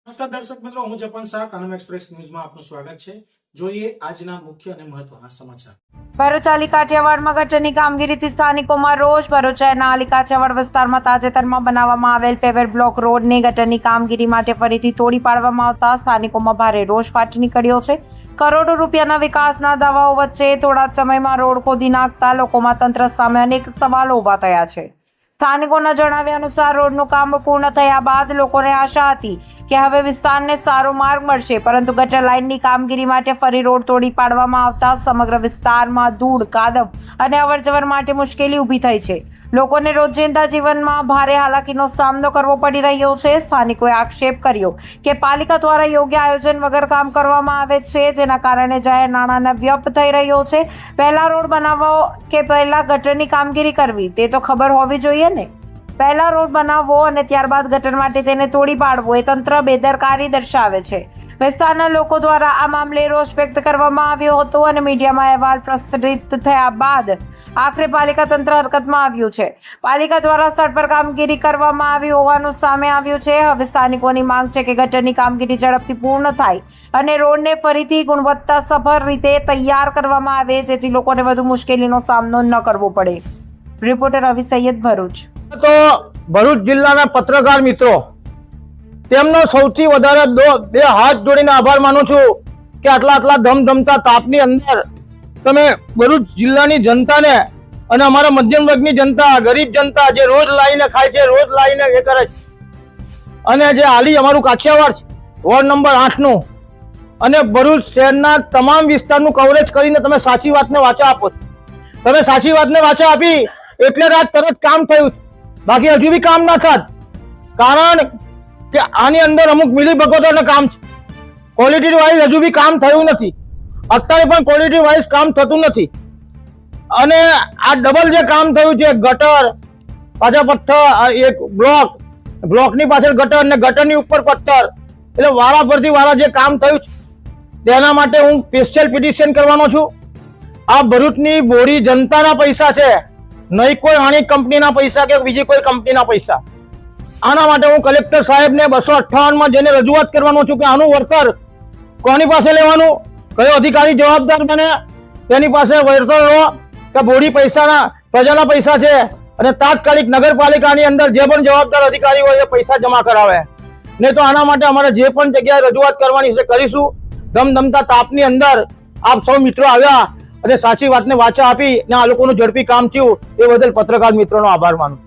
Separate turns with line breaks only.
નમસ્કાર દર્શક મિત્રો, હું જપન શાહ, કાનમ એક્સપ્રેસ ન્યૂઝમાં આપનું સ્વાગત છે. જોઈએ આજના મુખ્ય અને મહત્વના સમાચાર.
ભરૂચ આલી કાઠિયાવાડમાં ગટરની કામગીરીથી સ્થાનિકોમાં રોષ. ભરૂચ શહેરના આલી કાઠિયાવાડ વિસ્તારમાં તાજેતરમાં બનાવવામાં આવેલ પેવર બ્લોક રોડની ગટરની કામગીરી માટે ફરીથી તોડી પાડવામાં આવતા સ્થાનિકોમાં ભારે રોષ ફાટી નીકળ્યો છે. કરોડો રૂપિયાના વિકાસના દાવાઓ વચ્ચે થોડા જ સમયમાં રોડ ખોદી નાખતા લોકોમાં તંત્ર સામે અનેક સવાલો ઊભા થયા છે. સ્થાનિકોના જણાવ્યા અનુસાર રોડનું કામ પૂર્ણ થયા બાદ લોકોને આશા હતી કે હવે વિસ્તારને સારો માર્ગ મળશે, પરંતુ ગટર લાઇનની કામગીરી માટે ફરી રોડ તોડી પાડવામાં આવતા સમગ્ર વિસ્તારમાં ધૂળ, કાદવ અને અવરજવર માટે મુશ્કેલી ઊભી થઈ છે. લોકોને રોજિંદા જીવનમાં ભારે હાલાકીનો સામનો કરવો પડી રહ્યો છે. સ્થાનિકોએ આક્ષેપ કર્યો કે પાલિકા દ્વારા યોગ્ય આયોજન વગર કામ કરવામાં આવે છે, જેના કારણે જાહેર નાણાંનો વ્યય થઈ રહ્યો છે. પહેલા રોડ બનાવવો કે પહેલા ગટરની કામગીરી કરવી તે તો ખબર હોવી જોઈએ ને. પહેલા રોડ બનાવવો અને ત્યારબાદ ગટર માટે તેને તોડી પાડવો એ તંત્ર બેદરકારી દર્શાવે છે. વિસ્તારના લોકો દ્વારા આ મામલે રોષ વ્યક્ત કરવામાં આવ્યો હતો અને મીડિયામાં અહેવાલ પ્રસારિત થયા બાદ આખરે પાલિકા તંત્ર હરકતમાં આવ્યું છે. પાલિકા દ્વારા સ્થળ પર કામગીરી કરવામાં આવી હોવાનું સામે આવ્યું છે. હવે સ્થાનિકોની માંગ છે કે ગટરની કામગીરી ઝડપથી પૂર્ણ થાય અને રોડને ફરીથી ગુણવત્તાસભર રીતે તૈયાર કરવામાં આવે, જેથી લોકોને વધુ મુશ્કેલીનો સામનો ન કરવો પડે. રિપોર્ટર રવિ સૈયદ, ભરૂચ.
તો ભરૂચ જિલ્લાના પત્રકાર મિત્રો, તેમનો સૌથી વધારે બે હાથ જોડીને આભાર માનું છું કે આટલા ધમધમતા તાપની અંદર તમે ભરૂચ જિલ્લાની જનતાને અને અમારા મધ્યમ વર્ગની જનતા, ગરીબ જનતા જે રોજ લાવીને ખાય છે, રોજ લાવીને એ કરે છે, અને જે હાલી અમારું કાઠિયાવાડ વોર્ડ નંબર 8 નું અને ભરૂચ શહેરના તમામ વિસ્તારનું કવરેજ કરીને તમે સાચી વાતને વાચા આપો છો. તમે સાચી વાતને વાચા આપી એટલે રાત તરત કામ થયું છે, બાકી હજુ બી કામ ના થાત. કારણ કે આની અંદર અમુક મિલીભગતોનું કામ છે. ક્વોલિટી વાઇઝ હજુ બી કામ થયું નથી. અત્યારે પણ ક્વોલિટી વાઇઝ કામ થતું નથી. અને આ ડબલ જે કામ થયું છે, ગટર પાછા પથ્થર, એક બ્લોકની પાછળ ગટર અને ગટરની ઉપર પથ્થર, એટલે વારા પરથી વારા જે કામ થયું છે તેના માટે હું સ્પેશિયલ પિટિશન કરવાનો છું. આ ભરૂચની બોરી જનતાના પૈસા છે, નહીં કોઈ આણી કંપનીના પૈસા કે બીજી કોઈ કંપનીના પૈસા. આના માટે હું કલેક્ટર સાહેબને 258 જેને રજૂઆત કરવાનો છું કે આનું વળતર કોની પાસે લેવાનું, કયો અધિકારી જવાબદાર બને, તેની પાસે વળતર લો કે બોડી પૈસાના પ્રજાના પૈસા છે અને તાત્કાલિક નગરપાલિકાની અંદર જે પણ જવાબદાર અધિકારી હોય એ પૈસા જમા કરાવે. નહીં તો આના માટે અમારે જે પણ જગ્યાએ રજૂઆત કરવાની છે કરીશું. ધમધમતા તાપની અંદર આપ સૌ મિત્રો આવ્યા અને સાચી વાતને વાચા આપી ને આ લોકોનું ઝડપી કામ થયું એ બદલ પત્રકાર મિત્રોનો આભાર માનું.